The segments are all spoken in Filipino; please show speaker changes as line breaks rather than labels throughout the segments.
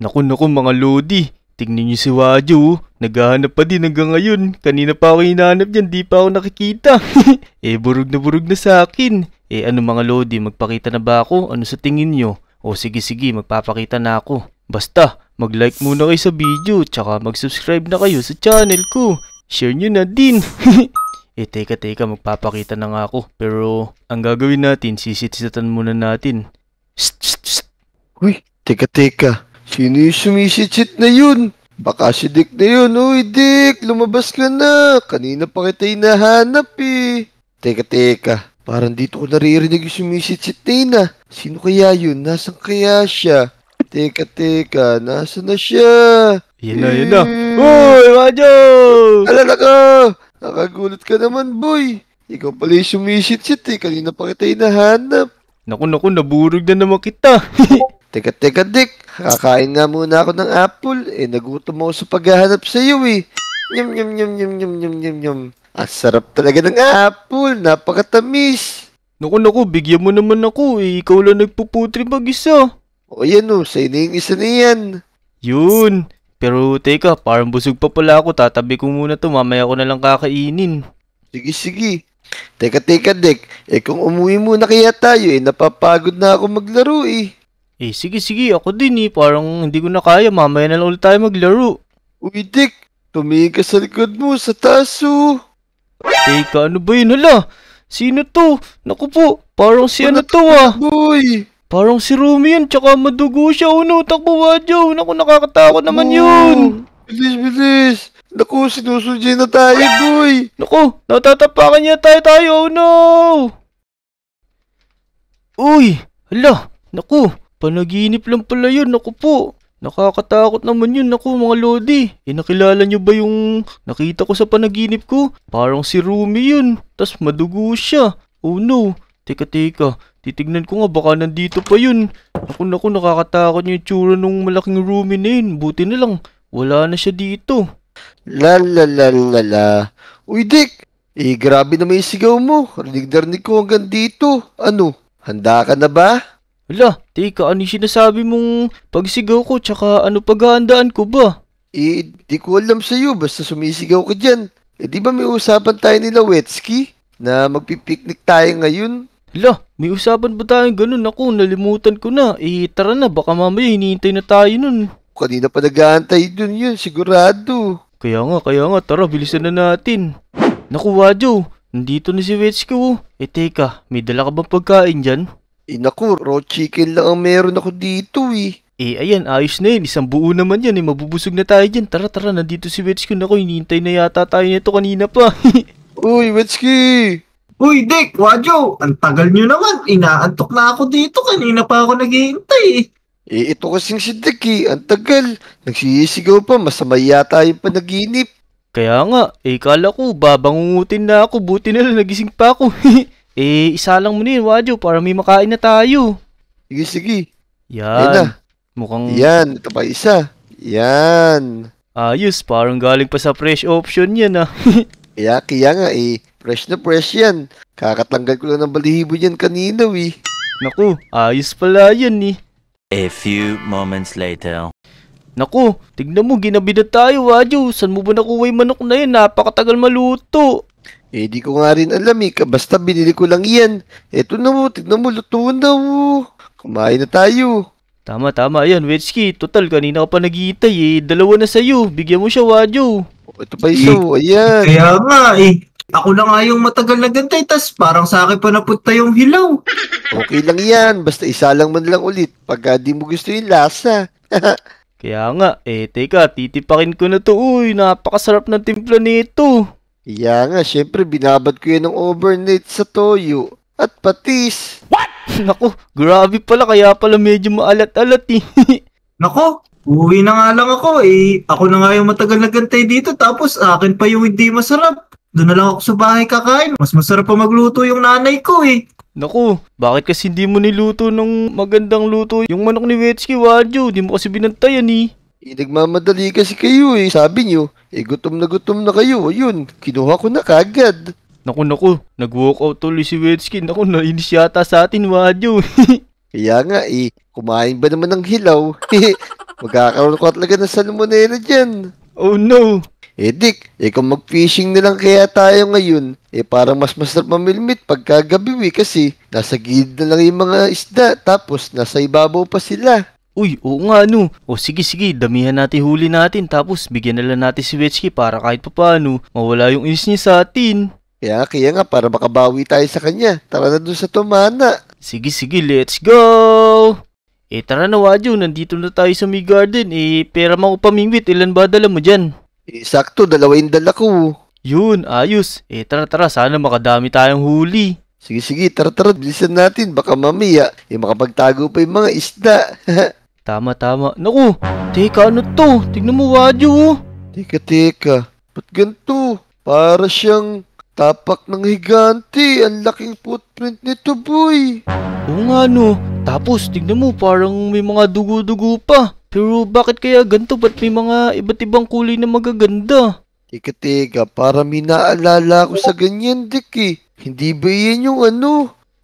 Naku mga lodi. Tingnan niyo si Wadyo. Naghahanap pa din hanggang ngayon. Kanina pa ako hinahanap dyan, di pa ako nakikita. Burug na sa akin. Ano mga lodi, magpakita na ba ako? Ano sa tingin niyo? Sige, magpapakita na ako. Basta, mag-like muna kayo sa video, tsaka mag-subscribe na kayo sa channel ko. Share nyo na din. Teka, magpapakita na nga ako. Pero, ang gagawin natin, sisitsatan muna natin. Shh.
Uy, teka. Sino yung sumisitsit na yun? Baka si Dick na yun. Uy, Dick, lumabas ka na. Kanina pa kita hinahanap eh. Teka. Parang dito ko naririnig yung sumisitsit na yun ah. Sino kaya yun? Nasaan kaya siya? Teka, nasaan na siya?
Yan na. Uy, Wadyo!
Alala ka! Nakagulat ka naman, boy. Ikaw pala yung sumisitsit eh. Kanina pa kita hinahanap.
Naku, naburog na naman kita.
Teka, Dick. Kakain nga muna ako ng apple. Nagutom ako sa paghahanap sa iyo eh. Nyam. Ang sarap talaga ng apple. Napakatamis.
Naku, bigyan mo naman ako eh. Ikaw lang nagpuputri mag-isa.
Yan o. Sa'yo na yung isa na yan.
Yun. Pero teka, parang busog pa pala ako. Tatabi ko muna to. Mamaya ko na lang kakainin.
Sige. Teka, Dick. Kung umuwi muna kaya tayo napapagod na ako maglaro eh.
Sige, ako din eh. Parang hindi ko na kaya. Mamaya na lang ulit tayo maglaro.
Uy, Dick. Tumingin ka sa likod mo, sa taso.
Teka, ano ba yun? Hala, sino to? Naku po, parang si ano to ah.
Boy.
Parang si Rumi yan, tsaka madugo siya. Takbo Wadyo. Naku, nakakatakot naman yun.
Bilis. Naku, sinusundin na tayo, boy.
Naku, natatapakan niya tayo. Oh no. Uy, hala, naku. Panaginip lang pala yun, naku po. Nakakatakot naman yun, naku mga lodi. Nakilala nyo ba yung nakita ko sa panaginip ko? Parang si Rumi yun, tas madugo siya. Oh no, teka. Titignan ko nga, baka nandito pa yun. Naku, nakakatakot yung tsura nung malaking Rumi na yun. Buti na lang, wala na siya dito.
La. Uy, Dick. Grabe naman yung sigaw mo. Rinig ko hanggang dito. Ano, handa ka na ba?
Hala, teka, ano yung sinasabi mong pagsigaw ko, tsaka ano paghahandaan ko ba?
Di ko alam sa'yo, basta sumisigaw ka dyan. Di ba may usapan tayo nila Wetsky na magpipiknik tayo ngayon?
Hala, may usapan ba tayong ganun? Ako, nalimutan ko na. Tara na, baka mamaya hinihintay na tayo nun.
Kanina pa nag-aantay dun yun, sigurado.
Kaya nga, tara, bilisan na natin. Naku, Wadyo, nandito na si Wetsky. Teka, may dala ka bang pagkain dyan?
Naku, raw chicken lang ang meron ako dito eh.
Ayan, ayos na yun. Isang buo naman yan mabubusog na tayo dyan. Tara, nandito si Wetsky. Naku, hinihintay na yata tayo nito kanina pa.
Uy, Wetsky!
Uy, Dick, Wadyo, ang tagal nyo naman. Inaantok na ako dito. Kanina pa ako naghihintay eh.
Ito kasing si Dick eh. Ang tagal. Nagsisigaw pa. Masama yata yung panaginip.
Kaya nga, kala ko, babangungutin na ako. Buti na lang, nagising pa ako. Isa lang muna yun, Wadyo, para may makain na tayo.
Sige.
Yan.
Na.
Mukhang...
Yan, ito pa isa. Yan.
Ayos, parang galing pa sa fresh option yan ah.
Kaya nga fresh na fresh yan. Kakatanggal ko lang ng balihibo yan kanina eh.
Naku, ayos pala yan eh.
A few moments later.
Naku, tignan mo, ginabi na tayo, Wadyo. Saan mo ba nakuha yung manok na yun? Napakatagal maluto.
Di ko nga rin alam eh. Basta binili ko lang yan. Eto na mo, tignan mo, luto na mo. Kumain na tayo.
Tama. Ayan, Wetsky. Total, kanina ka pa naghihintay dalawa na sa'yo. Bigyan mo siya, Wadyo.
Ito pa isa, ayan.
Kaya nga ako na nga yung matagal na gantay, tas parang sa akin pa napunta yung hilaw.
Okay lang yan. Basta isa lang man lang ulit. Pagka di mo gusto yung lasa.
Kaya nga, teka, titipakin ko na to. Uy, napakasarap ng timpla nito.
Kaya nga, syempre binabad ko yan ng overnight sa toyo at patis.
What? Naku, grabe pala, kaya pala medyo maalat-alat eh.
Nako, uwi na nga lang ako Ako na nga yung matagal na gantay dito, tapos akin pa yung hindi masarap. Doon na lang ako sa bahay kakain. Mas masarap pa magluto yung nanay ko
Naku, bakit kasi hindi mo niluto ng magandang luto yung manok ni Wetsky, Wadyo? Di mo kasi binantayan
Nagmamadali kasi kayo Sabi nyo, gutom na kayo. Ayun, kinuha ko na kagad.
Naku, nag-walkout tuloy si Wetsky. Naku, nainis yata sa atin, Wadyo.
Kaya nga kumain ba naman ng hilaw? Magkakaroon ko talaga ng salmonella dyan.
Oh no!
Dick, kung mag-fishing na lang kaya tayo ngayon, parang mas masarap mamilmit pagkagabi kasi nasa gilid na lang yung mga isda tapos nasa ibabaw pa sila.
Uy, oo nga no. O sige, damihan natin huli natin tapos bigyan na lang natin si Wetsky para kahit papaano mawala yung inis niya sa atin.
Kaya nga para makabawi tayo sa kanya. Tara na dun sa tumana.
Sige, let's go! Tara na Wadyo, nandito na tayo sa may garden. Pera mo pamingwit, ilan ba dala mo dyan?
Sakto, 2 dala ko.
Yun, ayos. Tara, sana makadami tayong huli.
Sige, tara, bilisan natin. Baka mamaya, makapagtago pa yung mga isda.
Tama. Naku, teka, ano to? Tignan mo, Wadyo.
Teka. Ba't ganito? Para siyang tapak ng higante. Ang laking footprint nito, boy.
Oo nga no. Tapos, tignan mo, parang may mga dugo-dugo pa. Pero bakit kaya ganito? Ba't may mga iba't ibang kulay na magaganda?
Teka, para may naalala ko sa ganyan, Dick. Hindi ba yan yung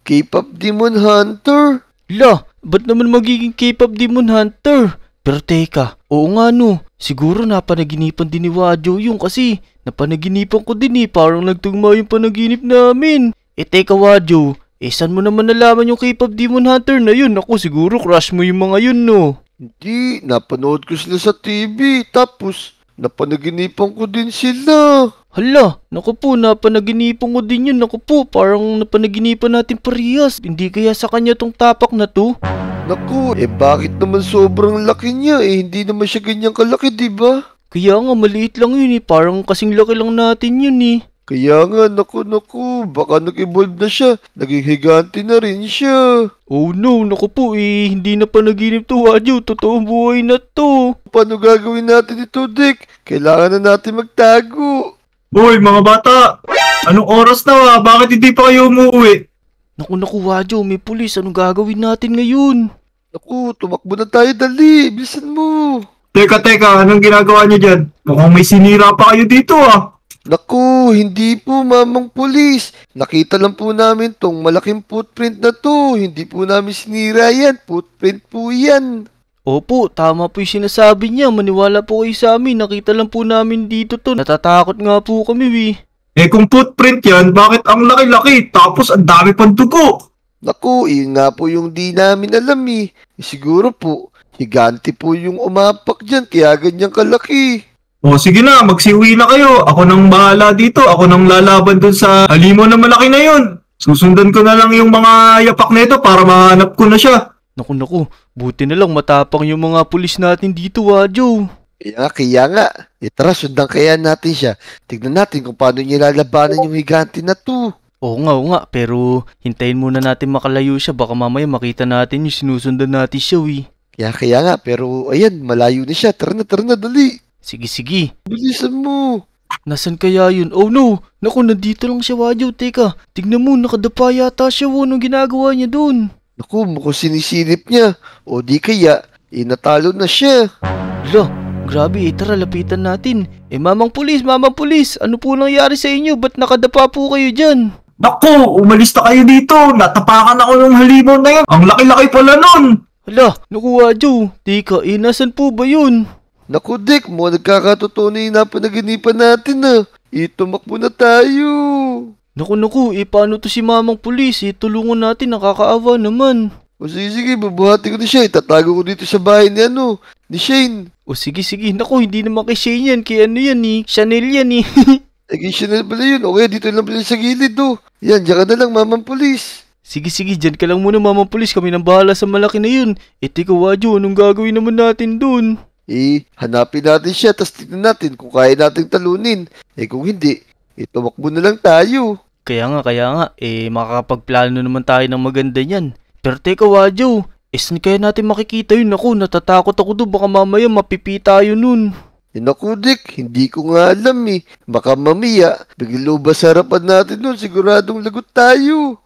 K-pop Demon Hunter?
La, ba't naman magiging K-pop Demon Hunter? Pero teka, oo nga no. Siguro napanaginipan din ni Wadyo yung kasi napanaginipan ko din parang nagtugma yung panaginip namin. Teka Wadyo, saan mo naman nalaman yung K-pop Demon Hunter na yun? Ako siguro crush mo yung mga yun no.
Hindi, napanood ko sila sa TV, tapos napanaginipan ko din sila.
Hala, naku po, napanaginipan ko din yun. Naku po, parang napanaginipan natin parehas. Hindi kaya sa kanya tong tapak na to?
Naku, bakit naman sobrang laki niya? Hindi naman siya ganyang kalaki, diba?
Kaya nga, maliit lang yun parang kasing laki lang natin yun
Kaya nga, naku, baka nag-evolve na siya. Naging higante na rin siya.
Oh no, naku po hindi na panaginip to Wadyo. Totoong buhay na to.
Paano gagawin natin ito, Dick? Kailangan na natin magtago.
Hoy, mga bata! Anong oras na Bakit hindi pa kayo umuwi?
Naku Wadyo, may pulis. Anong gagawin natin ngayon?
Naku, tumakbo na tayo, dali. Bilisan mo.
Teka, anong ginagawa niyo dyan? Mukhang may sinira pa kayo dito
Naku, hindi po mamang pulis. Nakita lang po namin tong malaking footprint na to. Hindi po namin sinira yan. Footprint po yan.
Opo, tama po yung sinasabi niya. Maniwala po kayo sa amin. Nakita lang po namin dito to. Natatakot nga po kami
kung footprint yan, bakit ang laki-laki? Tapos ang dami pang dugo.
Naku, yun nga po yung di namin alam siguro po, higante po yung umapak dyan. Kaya ganyang kalaki.
Sige na, magsiuwi na kayo. Ako nang bahala dito. Ako nang lalaban dun sa halimaw na malaki na yun. Susundan ko na lang yung mga yapak nito para mahanap ko na siya.
Naku, buti na lang matapang yung mga pulis natin dito Wadyo.
Kaya nga. Tara, sundan kaya natin siya. Tignan natin kung paano niya lalabanan yung higante na to.
Oo nga, pero hintayin muna natin makalayo siya. Baka mamaya makita natin yung sinusundan natin siya
Kaya nga, pero ayan, malayo na siya. Tara na, dali.
Sige.
Bilisan mo.
Nasaan kaya yun? Oh no! Naku, nandito lang siya Wadyo. Teka, tignan mo, nakadapa yata siya Anong ginagawa niya dun?
Naku, mukhang sinisilip niya. O di kaya, natalo na siya.
Hala, grabe tara lapitan natin. Mamang pulis, ano po nangyari sa inyo? Ba't nakadapa po kayo dyan?
Naku, umalis na kayo dito. Natapakan ako ng halimaw na yan. Ang laki-laki pala nun.
Hala, naku Wadyo. Teka, nasan po ba yun?
Naku, Dick, mo nagkakatotoo na yung napanaginipan natin tumakbo na tayo.
Naku, paano to si mamang pulis? Tulungan natin, nakakaawa naman.
O sige, babuhati ko na siya. Itatago ko dito sa bahay ni Shane.
O sige, naku, hindi naman kay Shane yan. Kay Chanel yan
Kay Chanel pala yun. Okay, dito lang pala sa gilid Yan, diyan ka na lang, mamang pulis.
Sige, dyan ka lang muna mamang pulis. Kami nang bahala sa malaki na yun. Teka Wadyo, anong gagawin naman natin dun?
Hanapin natin siya, tapos tignan natin kung kaya nating talunin. Kung hindi, tumakbo na lang tayo.
Kaya nga, makakapagplano naman tayo ng maganda niyan. Pero teka Wadyo, saan kaya natin makikita yun? Naku, natatakot ako doon, baka mamaya mapipita tayo nun.
Naku, Dick, hindi ko nga alam Baka mamaya, biglo ba sa harapan natin nun, siguradong lagot tayo.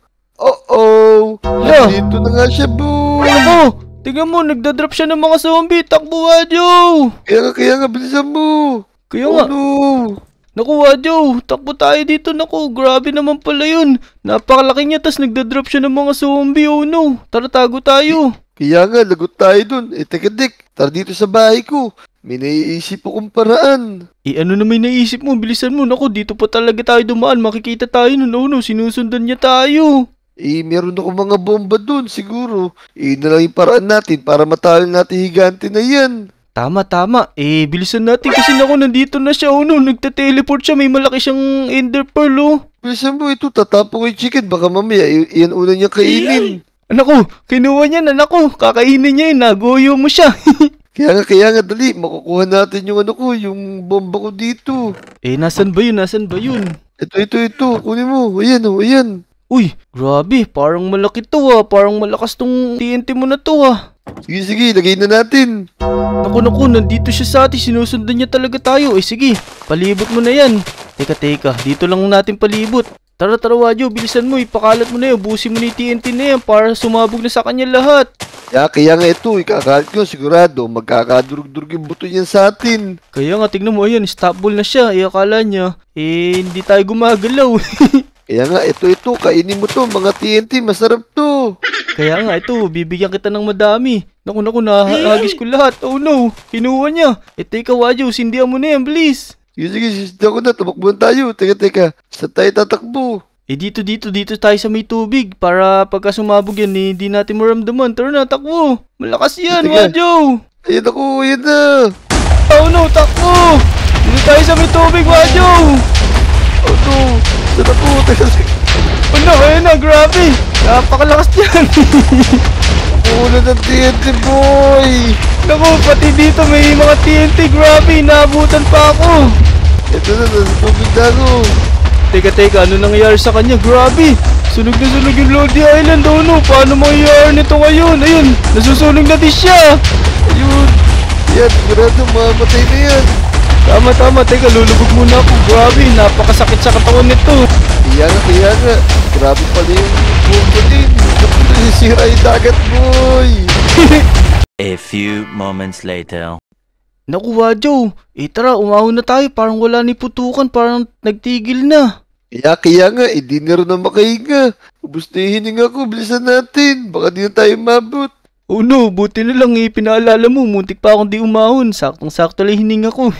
Dito na nga siya, boy.
Tingnan mo, nagdadrop siya ng mga zombie. Takbo, Wadyo!
Kaya nga, bilisan mo.
Kaya nga.
No.
Naku, Wadyo, takbo tayo dito. Naku, grabe naman pala yun. Napakalaki niya, tas nagdadrop siya ng mga zombie. Oh no, tara tago tayo.
Kaya nga, lagot tayo dun. Teka Dick, tara dito sa bahay ko. May naiisip akong paraan.
Ano na may naisip mo? Bilisan mo. Naku, dito pa talaga tayo dumaan. Makikita tayo nun. No, sinusundan niya tayo.
Meron akong mga bomba dun, siguro. Na lang yung paraan natin para matalo natin higante na yan.
Tama. Bilisan natin kasi naku, nandito na siya. Nagte-teleport siya. May malaki siyang ender pearl,
Bilisan mo ito, tatapon ko yung chicken. Baka mamaya, yan una niya kainin.
Naku, kinuha niya na. Naku, kakainin niya yun. Nagoyo mo siya.
Kaya nga, dali. Makukuha natin yung yung bomba ko dito.
Nasan ba yun?
Ito. Kunin mo. Ayan.
Uy, grabe. Parang malaki to, Parang malakas tong TNT mo na to,
Sige, lagay na natin.
Naku, nandito siya sa atin. Sinusundan niya talaga tayo. Sige, palibot mo na yan. Teka. Dito lang natin palibot. Tara, Wadyo. Bilisan mo. Ipakalat mo na yan. Busin mo na yung TNT na yan para sumabog na sa kanya lahat.
Kaya nga ito, ikakalit ko sigurado. Magkakadurug-durug yung buto niyan sa atin.
Kaya nga, tignan mo. Ayan, stop ball na siya. Akala niya, hindi tayo gumagalaw.
Kaya nga, ito, kainin mo to, mga TNT, masarap to.
Kaya nga, ito, bibigyan kita ng madami. Naku, nahagis ko lahat. Oh no, kinuha niya. Teka, Wadyo, sindihan mo na yan, please.
Sige, sisda ko na, tumakbuhan tayo. Teka, saan tayo tatakbo?
Dito tayo sa may tubig para pagka sumabog yan, hindi natin maramdaman. Tara na, takbo. Malakas yan,
Teka.
Wadyo.
Ayan na.
Oh no, takbo. Dito tayo sa may tubig, Wadyo.
Oh no, saan ako? Teka.
Oh no, ayun na, grabe. Napakalakas yan.
Ulan ng TNT, boy.
Naku, pati dito may mga TNT, grabe. Naabutan pa ako.
Ito na, nasa tubig na ako.
Teka, ano nangyayari sa kanya? Grabe! Sunog na sunog yung Lodi Island, no? Paano mangyayari nito ngayon? Ayun, nasusunog na din siya!
Ayun. Yan, sigurado, mamatay na yan.
Tama, teka, lulubog muna ako. Grabe, napakasakit sa katawan nito.
Kaya nga. Grabe pala yung bomba din. Nasisira yung dagat, boy.
A few moments later.
Naku, Wadyo, tara, umahon na tayo. Parang wala ni putukan, parang nagtigil na.
Kaya nga, di na rin na makahinga. Ubus na yung hininga ko, bilisan natin. Baka di na tayo mabot.
Oh no, buti na lang pinaalala mo. Muntik pa akong di umahon. Saktong-sakto lang hininga ko.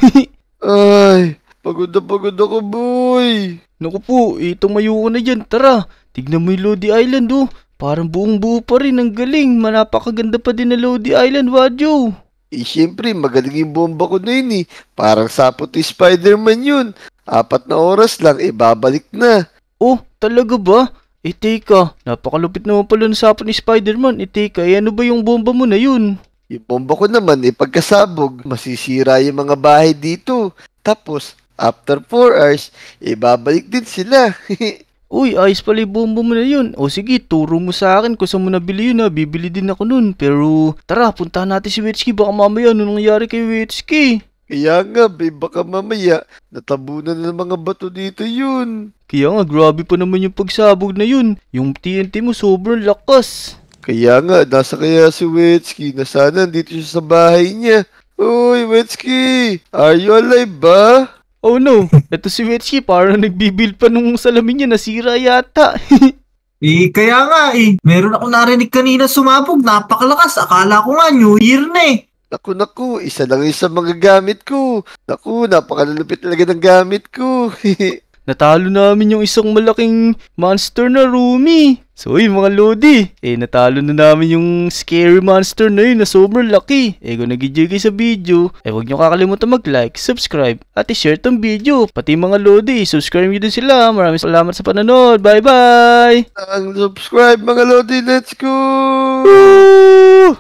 Ay, pagod ako, boy.
Naku po, tumayo ko na dyan. Tara, tignan mo yung Lodi Island, Parang buong buo pa rin, ang galing. Napakaganda pa din na Lodi Island, Wadyo.
Siyempre, magaling yung bomba ko na yun. Parang sapot ni Spider-Man yun. 4 na oras lang, babalik na.
Oh, talaga ba? Teka, napakalupit naman pala ng sapot ni Spider-Man. Teka, ano ba yung bomba mo na yun?
Yung bomba ko naman, pagkasabog, masisira yung mga bahay dito. Tapos, after 4 hours, babalik din sila.
Uy, ayos pala yung bomba mo na yun. O sige, turo mo sa akin kung saan mo nabili yun, Bibili din ako nun. Pero, tara, puntahan natin si Wetsky. Baka mamaya ano nangyari kay Wetsky.
Kaya nga, baka mamaya, natabunan na ng mga bato dito yun.
Kaya nga, grabe pa naman yung pagsabog na yun. Yung TNT mo sobrang lakas.
Kaya nga, nasa kaya si Wetsky na sana dito siya sa bahay niya. Uy, Wetsky! Are you alive ba?
Oh no, eto si Wetsky parang nagbibuild pa nung salamin niya, nasira yata.
Kaya nga meron ako narinig kanina sumabog, napakalakas. Akala ko nga New Year na
Naku, isa lang yung sa mga gamit ko. Naku, napakalalupit talaga ng gamit ko.
Natalo namin yung isang malaking monster na Rumi. So yun mga Lodi, natalo na namin yung scary monster na yun na sobrang laki. Kung nag-enjoy kayo sa video, huwag nyo kakalimutan mag-like, subscribe, at i-share tong video. Pati mga Lodi, subscribe nyo din sila. Maraming salamat sa panonood. Bye-bye!
Ang subscribe mga Lodi, let's go!
Woo!